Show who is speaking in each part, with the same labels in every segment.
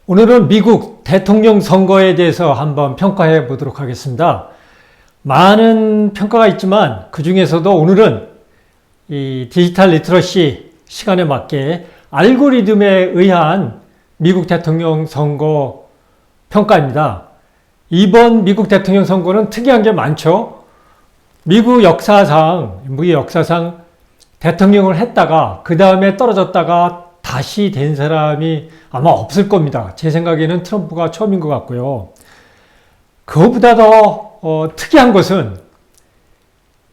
Speaker 1: 오늘은 미국 대통령 선거에 대해서 한번 평가해 보도록 하겠습니다. 많은 평가가 있지만 그 중에서도 오늘은 이 디지털 리터러시 시간에 맞게 알고리즘에 의한 미국 대통령 선거 평가입니다. 이번 미국 대통령 선거는 특이한 게 많죠. 미국 역사상 대통령을 했다가 그 다음에 떨어졌다가 다시 된 사람이 아마 없을 겁니다. 제 생각에는 트럼프가 처음인 것 같고요. 그거보다 더 특이한 것은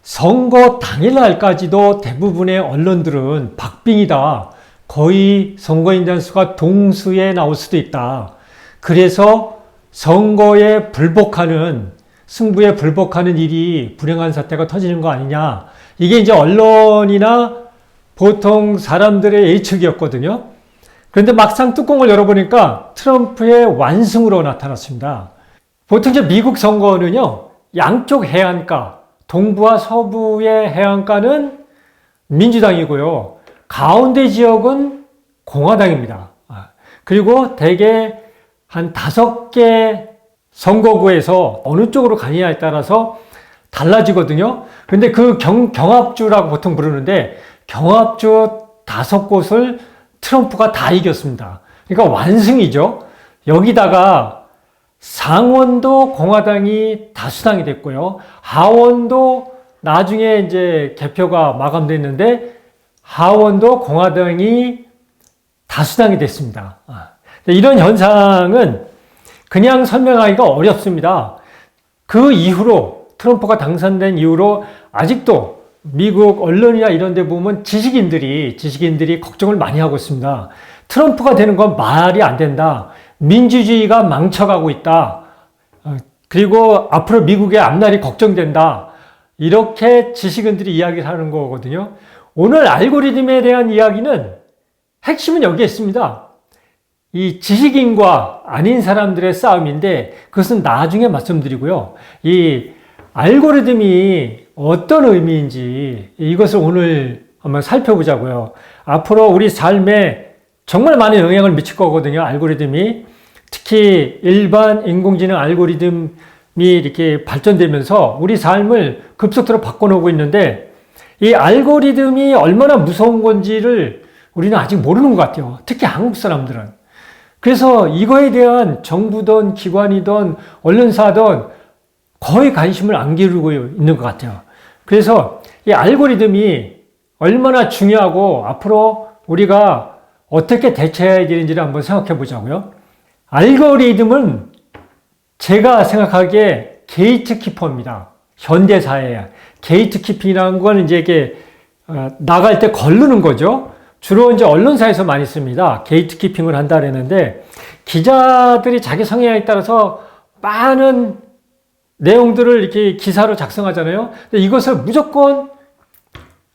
Speaker 1: 선거 당일날까지도 대부분의 언론들은 박빙이다. 거의 선거인단 수가 동수에 나올 수도 있다. 그래서 선거에 불복하는, 승부에 불복하는 일이 불행한 사태가 터지는 거 아니냐. 이게 이제 언론이나 보통 사람들의 예측이었거든요. 그런데 막상 뚜껑을 열어보니까 트럼프의 완승으로 나타났습니다. 보통 이제 미국 선거는요, 양쪽 해안가, 동부와 서부의 해안가는 민주당이고요. 가운데 지역은 공화당입니다. 그리고 대개 한 5개 선거구에서 어느 쪽으로 가느냐에 따라서 달라지거든요. 그런데 그 경합주라고 보통 부르는데 경합주 5곳을 트럼프가 다 이겼습니다. 그러니까 완승이죠. 여기다가 상원도 공화당이 다수당이 됐고요. 하원도 나중에 이제 개표가 마감됐는데 하원도 공화당이 다수당이 됐습니다. 이런 현상은 그냥 설명하기가 어렵습니다. 그 이후로 트럼프가 당선된 이후로 아직도 미국 언론이나 이런 데 보면 지식인들이 걱정을 많이 하고 있습니다. 트럼프가 되는 건 말이 안 된다. 민주주의가 망쳐가고 있다. 그리고 앞으로 미국의 앞날이 걱정된다. 이렇게 지식인들이 이야기를 하는 거거든요. 오늘 알고리즘에 대한 이야기는 핵심은 여기에 있습니다. 이 지식인과 아닌 사람들의 싸움인데 그것은 나중에 말씀드리고요. 이 알고리즘이 어떤 의미인지 이것을 오늘 한번 살펴보자고요. 앞으로 우리 삶에 정말 많은 영향을 미칠 거거든요. 알고리즘이. 특히 일반 인공지능 알고리즘이 이렇게 발전되면서 우리 삶을 급속도로 바꿔놓고 있는데 이 알고리즘이 얼마나 무서운 건지를 우리는 아직 모르는 것 같아요. 특히 한국 사람들은. 그래서 이거에 대한 정부든 기관이든 언론사든 거의 관심을 안 기울이고 있는 것 같아요. 그래서 이 알고리즘이 얼마나 중요하고 앞으로 우리가 어떻게 대처해야 되는지를 한번 생각해 보자고요. 알고리즘은 제가 생각하기에 게이트키퍼입니다. 현대사회에. 게이트키핑이라는 건 이제 이게 나갈 때 걸르는 거죠. 주로 이제 언론사에서 많이 씁니다. 게이트키핑을 한다 그랬는데 기자들이 자기 성향에 따라서 많은 내용들을 이렇게 기사로 작성하잖아요. 근데 이것을 무조건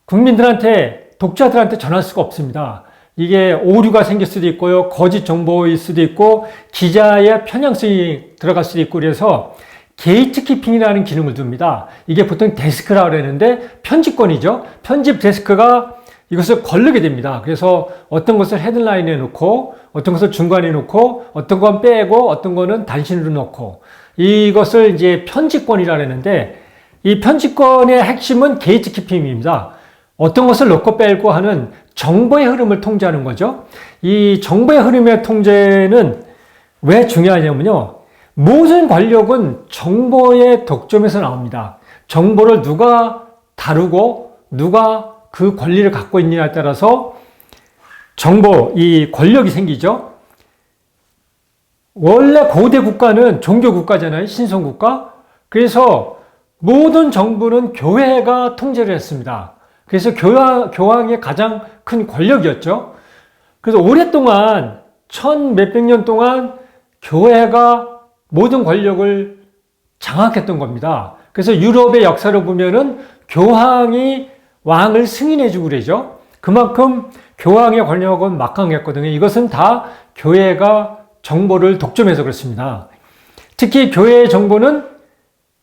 Speaker 1: 국민들한테, 독자들한테 전할 수가 없습니다. 이게 오류가 생길 수도 있고요. 거짓 정보일 수도 있고 기자의 편향성이 들어갈 수도 있고 그래서 게이트키핑이라는 기능을 둡니다. 이게 보통 데스크라고 그러는데 편집권이죠. 편집 데스크가 이것을 거르게 됩니다. 그래서 어떤 것을 헤드라인에 놓고 어떤 것을 중간에 놓고 어떤 건 빼고 어떤 거는 단신으로 놓고 이것을 이제 편집권이라고 하는데 이 편집권의 핵심은 게이트키핑입니다. 어떤 것을 넣고 빼고 하는 정보의 흐름을 통제하는 거죠. 이 정보의 흐름의 통제는 왜 중요하냐면요. 모든 권력은 정보의 독점에서 나옵니다. 정보를 누가 다루고 누가 그 권리를 갖고 있느냐에 따라서 이 권력이 생기죠. 원래 고대 국가는 종교 국가잖아요. 신성 국가. 그래서 모든 정부는 교회가 통제를 했습니다. 그래서 교황이 가장 큰 권력이었죠. 그래서 오랫동안 몇백 년 동안 교회가 모든 권력을 장악했던 겁니다. 그래서 유럽의 역사를 보면은 교황이 왕을 승인해주고 그러죠. 그만큼 교황의 권력은 막강했거든요. 이것은 다 교회가 정보를 독점해서 그렇습니다. 특히 교회의 정보는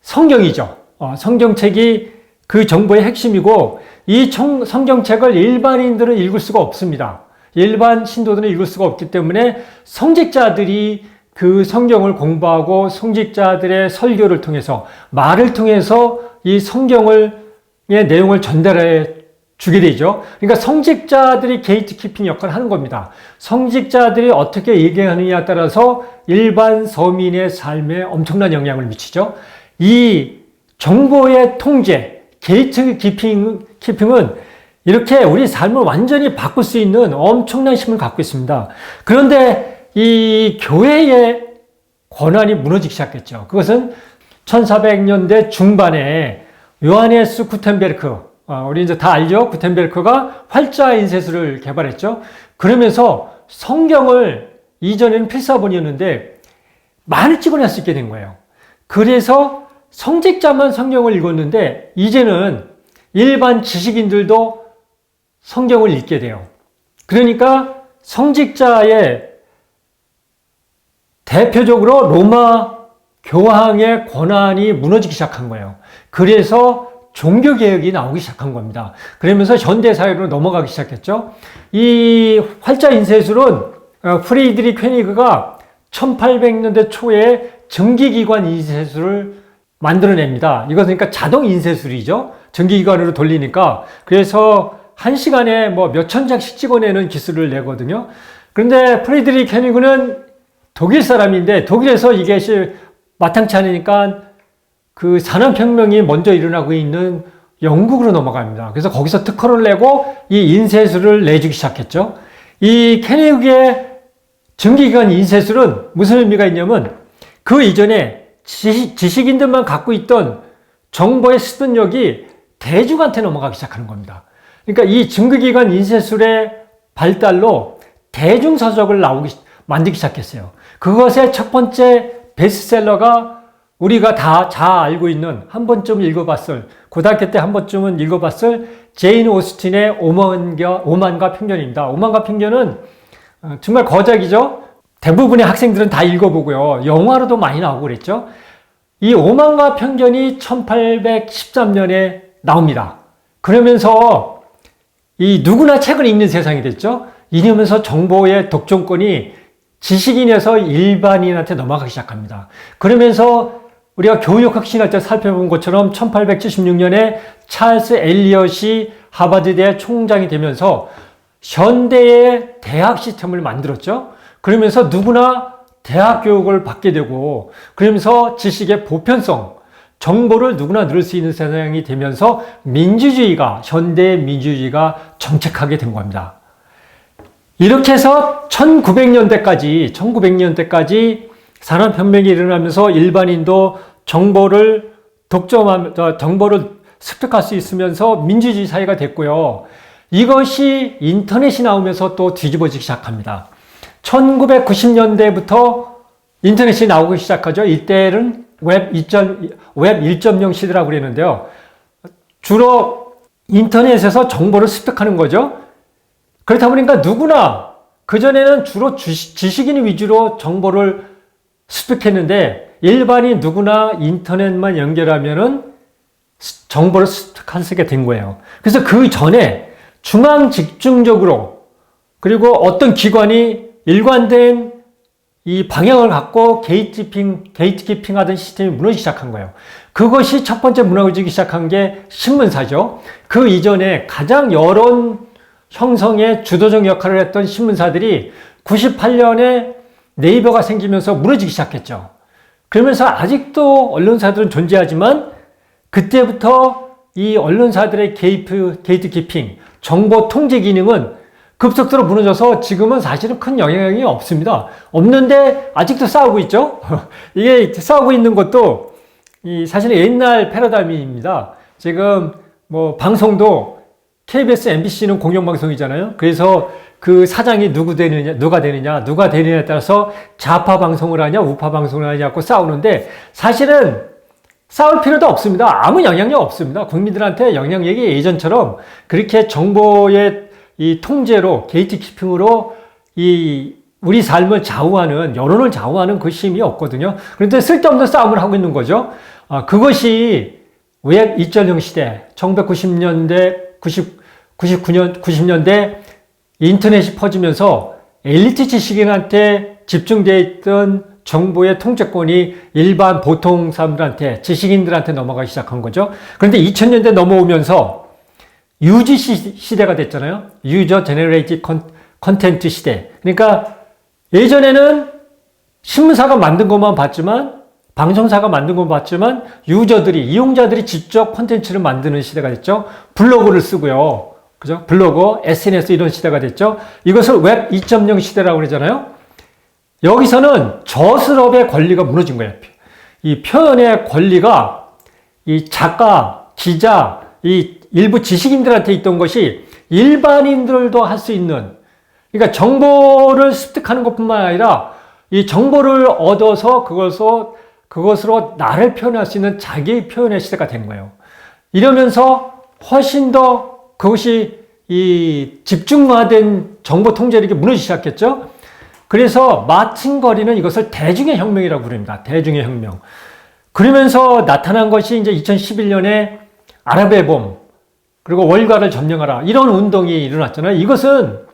Speaker 1: 성경이죠. 성경책이 그 정보의 핵심이고 이 성경책을 일반인들은 읽을 수가 없습니다. 일반 신도들은 읽을 수가 없기 때문에 성직자들이 그 성경을 공부하고 성직자들의 설교를 통해서 말을 통해서 이 성경의 내용을 전달해 주게 되죠. 그러니까 성직자들이 게이트키핑 역할을 하는 겁니다. 성직자들이 어떻게 얘기하느냐에 따라서 일반 서민의 삶에 엄청난 영향을 미치죠. 이 정보의 통제, 게이트키핑은 이렇게 우리 삶을 완전히 바꿀 수 있는 엄청난 힘을 갖고 있습니다. 그런데 이 교회의 권한이 무너지기 시작했죠. 그것은 1400년대 중반에 요하네스 구텐베르크, 우리 이제 다 알죠? 구텐베르크가 활자 인쇄술을 개발했죠. 그러면서 성경을 이전에는 필사본이었는데 많이 찍어낼 수 있게 된 거예요. 그래서 성직자만 성경을 읽었는데 이제는 일반 지식인들도 성경을 읽게 돼요. 그러니까 성직자의 대표적으로 로마 교황의 권한이 무너지기 시작한 거예요. 그래서 종교개혁이 나오기 시작한 겁니다. 그러면서 현대사회로 넘어가기 시작했죠. 이 활자 인쇄술은 프리드리히 퀘니그가 1800년대 초에 전기기관 인쇄술을 만들어냅니다. 이것은 그러니까 자동 인쇄술이죠. 전기기관으로 돌리니까. 그래서 1시간에 뭐 몇천 장씩 찍어내는 기술을 내거든요. 그런데 프리드리히 퀘니그는 독일 사람인데 독일에서 이게 마땅치 않으니까 그 산업혁명이 먼저 일어나고 있는 영국으로 넘어갑니다. 그래서 거기서 특허를 내고 이 인쇄술을 내주기 시작했죠. 이 퀘니그의 전기기관 인쇄술은 무슨 의미가 있냐면 그 이전에 지식인들만 갖고 있던 정보의 수준력이 대중한테 넘어가기 시작하는 겁니다. 그러니까 이 전기기관 인쇄술의 발달로 대중서적을 만들기 시작했어요. 그것의 첫 번째 베스트셀러가 우리가 다 잘 알고 있는 한 번쯤 읽어봤을, 고등학교 때 한 번쯤은 읽어봤을 제인 오스틴의 오만과 편견입니다. 오만과 편견은 정말 거작이죠. 대부분의 학생들은 다 읽어보고요. 영화로도 많이 나오고 그랬죠. 이 오만과 편견이 1813년에 나옵니다. 그러면서 이 누구나 책을 읽는 세상이 됐죠. 이러면서 정보의 독점권이 지식인에서 일반인한테 넘어가기 시작합니다. 그러면서 우리가 교육혁신할 때 살펴본 것처럼 1876년에 찰스 엘리엇이 하버드대 총장이 되면서 현대의 대학 시스템을 만들었죠. 그러면서 누구나 대학 교육을 받게 되고 그러면서 지식의 보편성, 정보를 누구나 누릴 수 있는 세상이 되면서 민주주의가, 현대의 민주주의가 정착하게 된 겁니다. 이렇게 해서 1900년대까지 산업혁명이 일어나면서 일반인도 정보를 정보를 습득할 수 있으면서 민주주의 사회가 됐고요. 이것이 인터넷이 나오면서 또 뒤집어지기 시작합니다. 1990년대부터 인터넷이 나오기 시작하죠. 이때는 웹 1.0 시대라고 그랬는데요. 주로 인터넷에서 정보를 습득하는 거죠. 그렇다 보니까 누구나 그전에는 주로 지식인 위주로 정보를 습득했는데 일반인 누구나 인터넷만 연결하면은 정보를 습득할 수 있게 된 거예요. 그래서 그 전에 중앙 집중적으로 그리고 어떤 기관이 일관된 이 방향을 갖고 게이트키핑 하던 시스템이 무너지기 시작한 거예요. 그것이 첫 번째 무너지기 시작한 게 신문사죠. 그 이전에 가장 여론 형성에 주도적 역할을 했던 신문사들이 98년에 네이버가 생기면서 무너지기 시작했죠. 그러면서 아직도 언론사들은 존재하지만 그때부터 이 언론사들의 게이트키핑, 정보 통제 기능은 급속도로 무너져서 지금은 사실은 큰 영향이 없습니다. 없는데 아직도 싸우고 있죠. 이게 싸우고 있는 것도 사실은 옛날 패러다임입니다. 지금 뭐 방송도 KBS, MBC는 공영방송이잖아요. 그래서 그 사장이 누가 되느냐에 따라서 좌파 방송을 하냐, 우파 방송을 하냐고 싸우는데 사실은 싸울 필요도 없습니다. 아무 영향력 없습니다. 국민들한테 영향력이 예전처럼 그렇게 정보의 이 통제로, 게이트키핑으로 우리 삶을 좌우하는, 여론을 좌우하는 그 힘이 없거든요. 그런데 쓸데없는 싸움을 하고 있는 거죠. 그것이 웹 2.0 시대, 1990년대, 90년대 인터넷이 퍼지면서 엘리트 지식인한테 집중되어 있던 정보의 통제권이 일반 보통 사람들한테, 지식인들한테 넘어가기 시작한 거죠. 그런데 2000년대 넘어오면서 UGC 시대가 됐잖아요. 유저 제너레이티드 컨텐트 시대. 그러니까 예전에는 신문사가 만든 것만 봤지만, 방송사가 만든 것만 봤지만, 유저들이, 이용자들이 직접 콘텐츠를 만드는 시대가 됐죠. 블로그를 쓰고요. 그죠? 블로그, SNS 이런 시대가 됐죠. 이것을 웹 2.0 시대라고 그러잖아요. 여기서는 저술업의 권리가 무너진 거예요. 이 표현의 권리가 이 작가, 기자, 이 일부 지식인들한테 있던 것이 일반인들도 할 수 있는, 그러니까 정보를 습득하는 것뿐만 아니라 이 정보를 얻어서 그것으로 나를 표현할 수 있는 자기 표현의 시대가 된 거예요. 이러면서 훨씬 더 그것이 이 집중화된 정보 통제력이 무너지기 시작했죠. 그래서 마침거리는 이것을 대중의 혁명이라고 부릅니다. 대중의 혁명. 그러면서 나타난 것이 이제 2011년에 아랍의 봄, 그리고 월가를 점령하라. 이런 운동이 일어났잖아요. 이것은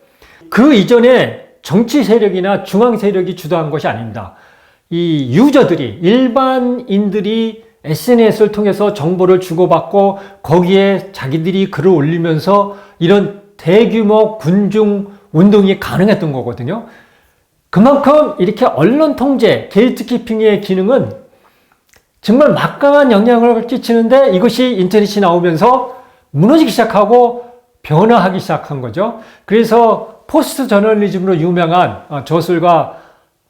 Speaker 1: 그 이전에 정치 세력이나 중앙 세력이 주도한 것이 아닙니다. 이 유저들이, 일반인들이 SNS를 통해서 정보를 주고받고 거기에 자기들이 글을 올리면서 이런 대규모 군중 운동이 가능했던 거거든요. 그만큼 이렇게 언론 통제, 게이트키핑의 기능은 정말 막강한 영향을 끼치는데 이것이 인터넷이 나오면서 무너지기 시작하고 변화하기 시작한 거죠. 그래서 포스트 저널리즘으로 유명한 저술가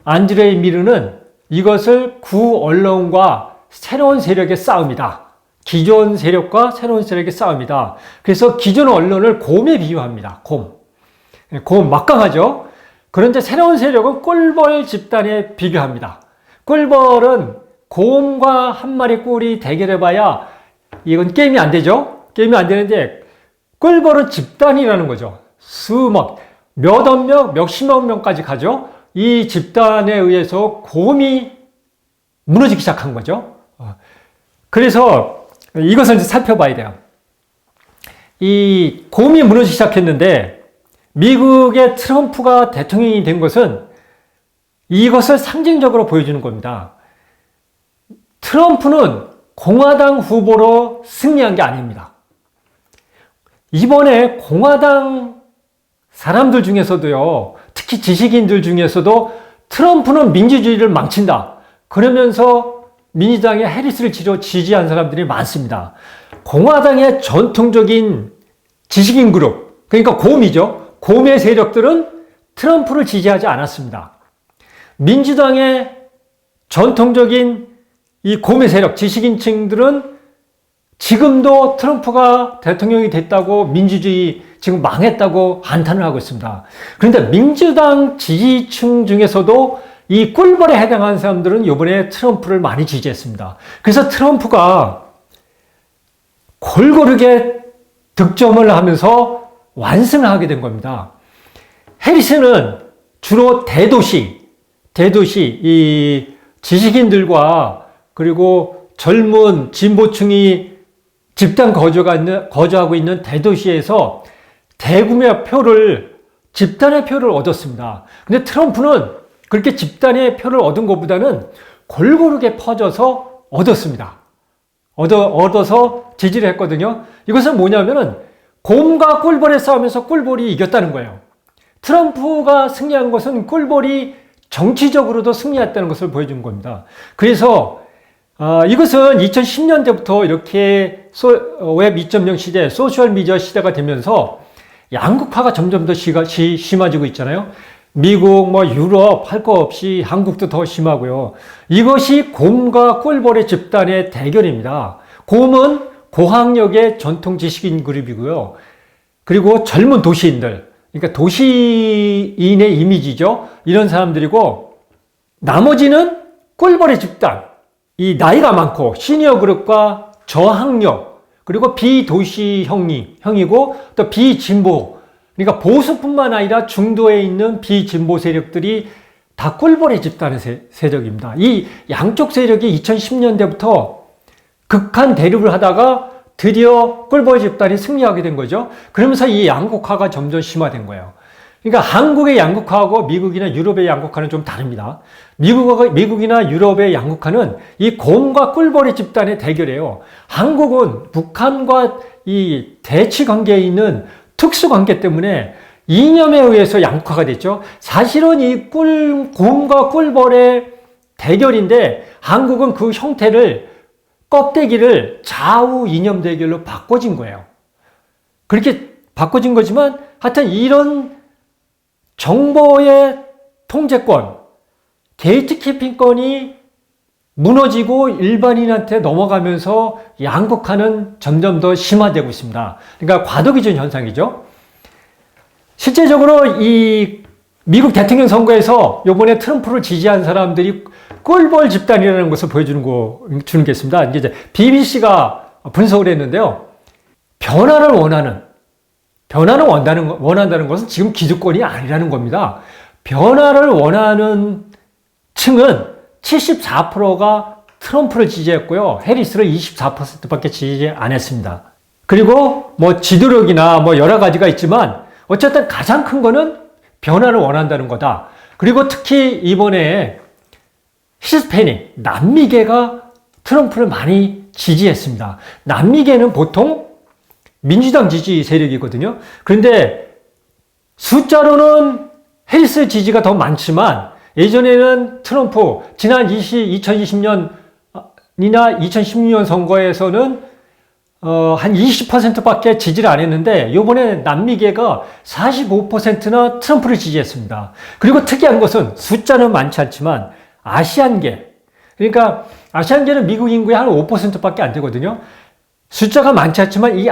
Speaker 1: 안드레이 미르는 이것을 구언론과 새로운 세력의 싸움이다. 기존 세력과 새로운 세력의 싸움이다. 그래서 기존 언론을 곰에 비유합니다. 곰 막강하죠. 그런데 새로운 세력은 꿀벌 집단에 비교합니다. 꿀벌은 곰과 한 마리 꿀이 대결해봐야 이건 게임이 안 되죠. 게임이 안 되는데 꿀벌은 집단이라는 거죠. 몇억 명, 몇십억 명까지 가죠. 이 집단에 의해서 곰이 무너지기 시작한 거죠. 그래서 이것을 이제 살펴봐야 돼요. 이 곰이 무너지기 시작했는데 미국의 트럼프가 대통령이 된 것은 이것을 상징적으로 보여주는 겁니다. 트럼프는 공화당 후보로 승리한 게 아닙니다. 이번에 공화당 사람들 중에서도요, 특히 지식인들 중에서도 트럼프는 민주주의를 망친다. 그러면서 민주당의 해리스를 지지한 사람들이 많습니다. 공화당의 전통적인 지식인 그룹, 그러니까 곰이죠. 곰의 세력들은 트럼프를 지지하지 않았습니다. 민주당의 전통적인 이 곰의 세력, 지식인층들은 지금도 트럼프가 대통령이 됐다고 민주주의 지금 망했다고 한탄을 하고 있습니다. 그런데 민주당 지지층 중에서도 이 꿀벌에 해당하는 사람들은 이번에 트럼프를 많이 지지했습니다. 그래서 트럼프가 골고루게 득점을 하면서 완승을 하게 된 겁니다. 해리스는 주로 대도시, 이 지식인들과 그리고 젊은 진보층이 집단 거주하고 있는 대도시에서 대규모 집단의 표를 얻었습니다. 근데 트럼프는 그렇게 집단의 표를 얻은 것보다는 골고루게 퍼져서 얻었습니다. 얻어서 지지를 했거든요. 이것은 뭐냐면은 곰과 꿀벌의 싸움에서 꿀벌이 이겼다는 거예요. 트럼프가 승리한 것은 꿀벌이 정치적으로도 승리했다는 것을 보여준 겁니다. 그래서 이것은 2010년대부터 이렇게 웹 2.0 시대, 소셜미디어 시대가 되면서 양극화가 점점 더 심해지고 있잖아요. 미국, 유럽 할 거 없이 한국도 더 심하고요. 이것이 곰과 꿀벌의 집단의 대결입니다. 곰은 고학력의 전통 지식인 그룹이고요. 그리고 젊은 도시인들, 그러니까 도시인의 이미지죠. 이런 사람들이고, 나머지는 꿀벌의 집단, 이 나이가 많고 시니어 그룹과 저학력, 그리고 비도시형이고 또 비진보, 그러니까 보수뿐만 아니라 중도에 있는 비진보 세력들이 다 꿀벌의 집단의 세력입니다. 이 양쪽 세력이 2010년대부터 극한 대립을 하다가 드디어 꿀벌 집단이 승리하게 된 거죠. 그러면서 이 양극화가 점점 심화된 거예요. 그러니까 한국의 양극화하고 미국이나 유럽의 양극화는 좀 다릅니다. 미국이나 유럽의 양극화는 이 곰과 꿀벌의 집단의 대결이에요. 한국은 북한과 이 대치 관계에 있는 특수 관계 때문에 이념에 의해서 양극화가 됐죠. 사실은 이 곰과 꿀벌의 대결인데 한국은 그 형태를 껍데기를 좌우 이념 대결로 바꿔진 거예요. 그렇게 바꿔진 거지만 하여튼 이런 정보의 통제권, 게이트키핑권이 무너지고 일반인한테 넘어가면서 양극화는 점점 더 심화되고 있습니다. 그러니까 과도기준 현상이죠. 실제적으로 이 미국 대통령 선거에서 이번에 트럼프를 지지한 사람들이 꿀벌 집단이라는 것을 보여주는 주는 게 있습니다. 이제 BBC가 분석을 했는데요. 변화를 원한다는 것은 지금 기득권이 아니라는 겁니다. 변화를 원하는 층은 74%가 트럼프를 지지했고요. 해리스를 24%밖에 지지 안 했습니다. 그리고 뭐 지도력이나 뭐 여러 가지가 있지만 어쨌든 가장 큰 거는 변화를 원한다는 거다. 그리고 특히 이번에 히스패닉, 남미계가 트럼프를 많이 지지했습니다. 남미계는 보통 민주당 지지 세력이거든요. 그런데 숫자로는 해리스 지지가 더 많지만 예전에는 트럼프, 지난 2020년이나 2016년 선거에서는 한 20%밖에 지지를 안 했는데 이번에 남미계가 45%나 트럼프를 지지했습니다. 그리고 특이한 것은 숫자는 많지 않지만 아시안계, 그러니까 아시안계는 미국 인구의 한 5%밖에 안 되거든요. 숫자가 많지 않지만 이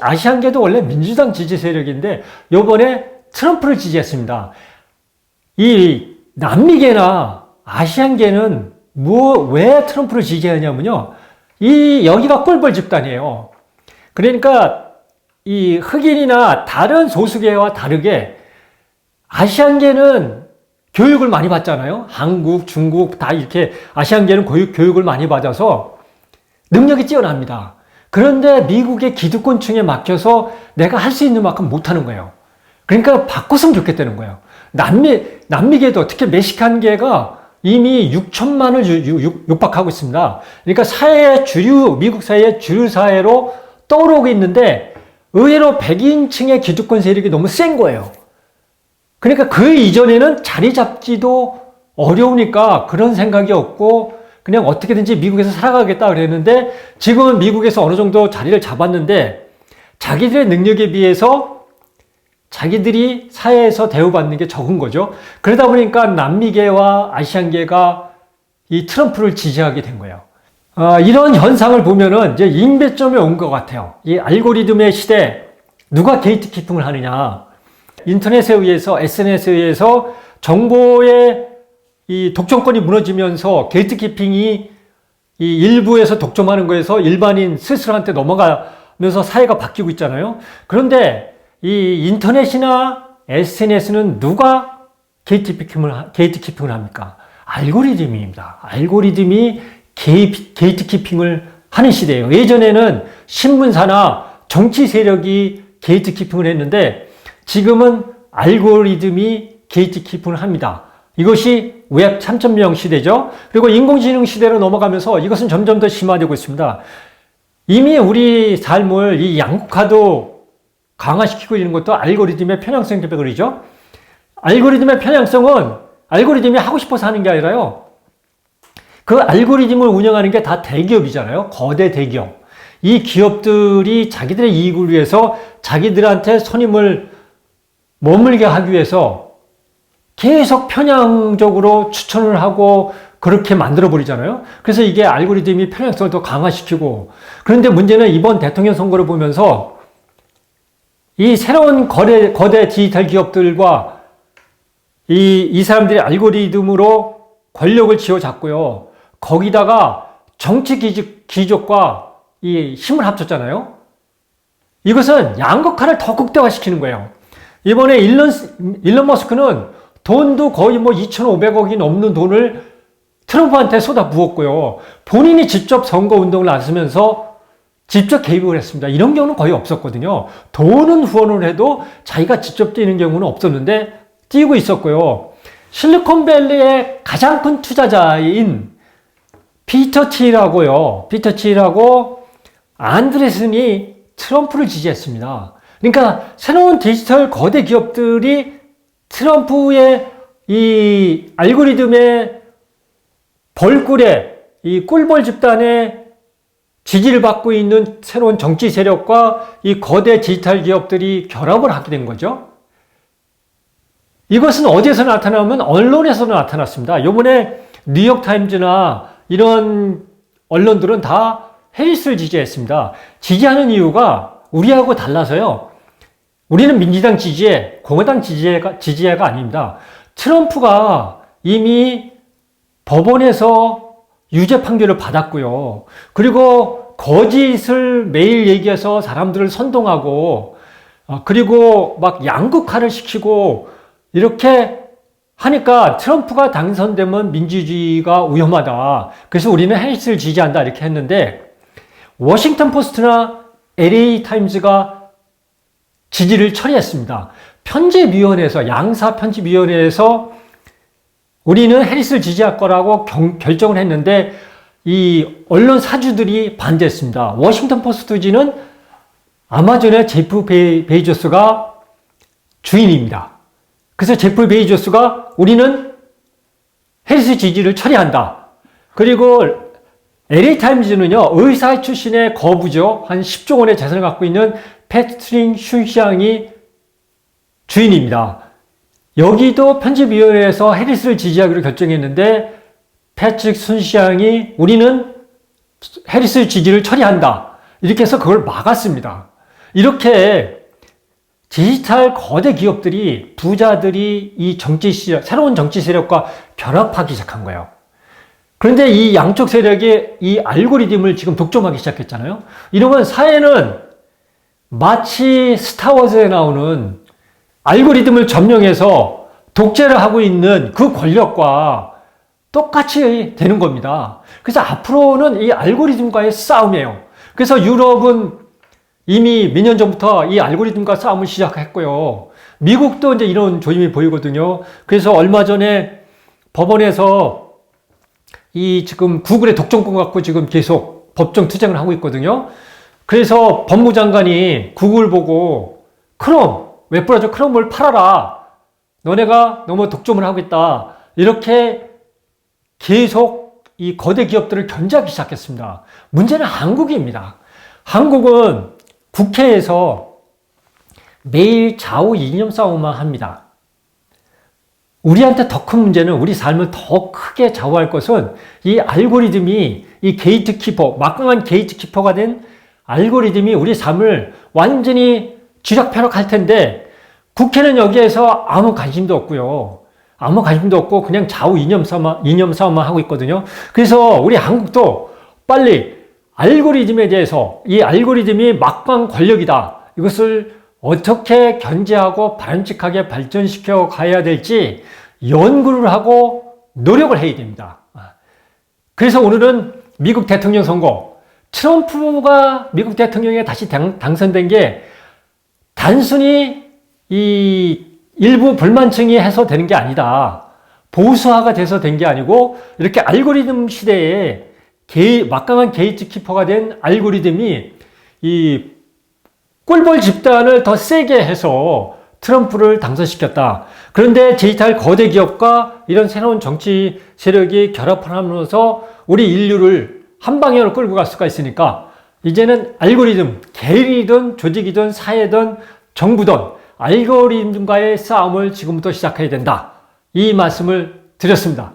Speaker 1: 아시안계도 원래 민주당 지지 세력인데 이번에 트럼프를 지지했습니다. 이 남미계나 아시안계는 왜 트럼프를 지지하냐면요. 여기가 꿀벌 집단이에요. 그러니까 이 흑인이나 다른 소수계와 다르게 아시안계는 교육을 많이 받잖아요. 한국, 중국 다 이렇게 아시안계는 교육을 많이 받아서 능력이 뛰어납니다. 그런데 미국의 기득권층에 맡겨서 내가 할 수 있는 만큼 못하는 거예요. 그러니까 바꿨으면 좋겠다는 거예요. 남미계도 특히 멕시칸계가 이미 6천만을 육박하고 있습니다. 그러니까 미국 사회의 주류 사회로 떠오르고 있는데 의외로 백인층의 기득권 세력이 너무 센 거예요. 그러니까 그 이전에는 자리 잡지도 어려우니까 그런 생각이 없고 그냥 어떻게든지 미국에서 살아가겠다 그랬는데 지금은 미국에서 어느 정도 자리를 잡았는데 자기들의 능력에 비해서 자기들이 사회에서 대우받는 게 적은 거죠. 그러다 보니까 남미계와 아시안계가 이 트럼프를 지지하게 된 거예요. 이런 현상을 보면은 이제 임배점에 온 것 같아요. 이 알고리즘의 시대, 누가 게이트키핑을 하느냐. 인터넷에 의해서, SNS에 의해서 정보의 이 독점권이 무너지면서 게이트키핑이 이 일부에서 독점하는 거에서 일반인 스스로한테 넘어가면서 사회가 바뀌고 있잖아요. 그런데 이 인터넷이나 SNS는 누가 게이트키핑을 합니까? 알고리즘입니다. 알고리즘이 게이트키핑을 하는 시대예요. 예전에는 신문사나 정치 세력이 게이트키핑을 했는데 지금은 알고리즘이 게이트키핑을 합니다. 이것이 웹 3.0 시대죠. 그리고 인공지능 시대로 넘어가면서 이것은 점점 더 심화되고 있습니다. 이미 우리 삶을 이 양극화도 강화시키고 있는 것도 알고리즘의 편향성 때문에 그러죠. 알고리즘의 편향성은 알고리즘이 하고 싶어서 하는 게 아니라요. 그 알고리즘을 운영하는 게 다 대기업이잖아요. 거대 대기업. 이 기업들이 자기들의 이익을 위해서 자기들한테 손님을 머물게 하기 위해서 계속 편향적으로 추천을 하고 그렇게 만들어버리잖아요. 그래서 이게 알고리즘이 편향성을 더 강화시키고 그런데 문제는 이번 대통령 선거를 보면서 이 새로운 거대 디지털 기업들과 이 사람들이 알고리즘으로 권력을 쥐어잡고요. 거기다가 정치 귀족과 이 힘을 합쳤잖아요. 이것은 양극화를 더 극대화시키는 거예요. 이번에 일론 머스크는 돈도 거의 뭐 2,500억이 넘는 돈을 트럼프한테 쏟아 부었고요. 본인이 직접 선거 운동을 나서면서 직접 개입을 했습니다. 이런 경우는 거의 없었거든요. 돈은 후원을 해도 자기가 직접 뛰는 경우는 없었는데 뛰고 있었고요. 실리콘밸리의 가장 큰 투자자인 피터 틸하고 안드레슨이 트럼프를 지지했습니다. 그러니까 새로운 디지털 거대 기업들이 트럼프의 이 알고리즘의 벌꿀에 이 꿀벌 집단의 지지를 받고 있는 새로운 정치 세력과 이 거대 디지털 기업들이 결합을 하게 된 거죠. 이것은 어디에서 나타나면 언론에서 나타났습니다. 요번에 뉴욕타임즈나 이런 언론들은 다 해리스를 지지했습니다. 지지하는 이유가 우리하고 달라서요. 우리는 민주당 지지에, 공화당 지지해가 아닙니다. 트럼프가 이미 법원에서 유죄 판결을 받았고요. 그리고 거짓을 매일 얘기해서 사람들을 선동하고, 그리고 막 양극화를 시키고, 이렇게 하니까 트럼프가 당선되면 민주주의가 위험하다. 그래서 우리는 해리스를 지지한다. 이렇게 했는데, 워싱턴 포스트나 LA 타임즈가 지지를 처리했습니다. 편집위원회에서, 양사 편집위원회에서 우리는 해리스를 지지할 거라고 결정을 했는데 이 언론 사주들이 반대했습니다. 워싱턴 포스트지는 아마존의 제프 베이조스가 주인입니다. 그래서 제프 베이조스가 우리는 해리스 지지를 처리한다. 그리고 LA 타임즈는요, 의사 출신의 거부죠. 한 10조 원의 재산을 갖고 있는 패트릭 슌시앙이 주인입니다. 여기도 편집위원회에서 해리스를 지지하기로 결정했는데 패트릭 슌시앙이 우리는 해리스 지지를 처리한다. 이렇게 해서 그걸 막았습니다. 이렇게 디지털 거대 기업들이, 부자들이 이 새로운 정치 세력과 결합하기 시작한 거예요. 그런데 이 양쪽 세력이 이 알고리즘을 지금 독점하기 시작했잖아요. 이러면 사회는 마치 스타워즈에 나오는 알고리즘을 점령해서 독재를 하고 있는 그 권력과 똑같이 되는 겁니다. 그래서 앞으로는 이 알고리즘과의 싸움이에요. 그래서 유럽은 이미 몇 년 전부터 이 알고리즘과 싸움을 시작했고요. 미국도 이제 이런 조짐이 보이거든요. 그래서 얼마 전에 법원에서 이 지금 구글의 독점권 갖고 지금 계속 법정 투쟁을 하고 있거든요. 그래서 법무장관이 구글 보고 크롬, 웹브라우저 크롬을 팔아라. 너네가 너무 독점을 하고 있다. 이렇게 계속 이 거대 기업들을 견제하기 시작했습니다. 문제는 한국입니다. 한국은 국회에서 매일 좌우 이념 싸움만 합니다. 우리한테 더 큰 문제는, 우리 삶을 더 크게 좌우할 것은 이 알고리즘이, 이 게이트키퍼, 막강한 게이트키퍼가 된 알고리즘이 우리 삶을 완전히 쥐락펴락할 텐데, 국회는 여기에서 아무 관심도 없고요. 아무 관심도 없고 그냥 좌우 이념 싸움만 하고 있거든요. 그래서 우리 한국도 빨리 알고리즘에 대해서, 이 알고리즘이 막강 권력이다. 이것을 어떻게 견제하고 바람직하게 발전시켜 가야 될지 연구를 하고 노력을 해야 됩니다. 그래서 오늘은 미국 대통령 선거, 트럼프가 미국 대통령에 다시 당선된 게 단순히 이 일부 불만층이 해서 되는 게 아니다. 보수화가 돼서 된 게 아니고, 이렇게 알고리즘 시대에 막강한 게이트키퍼가 된 알고리즘이 이 꿀벌 집단을 더 세게 해서 트럼프를 당선시켰다. 그런데 디지털 거대 기업과 이런 새로운 정치 세력이 결합을 하면서 우리 인류를 한 방향으로 끌고 갈 수가 있으니까, 이제는 알고리즘, 개인이든 조직이든 사회든 정부든 알고리즘과의 싸움을 지금부터 시작해야 된다. 이 말씀을 드렸습니다.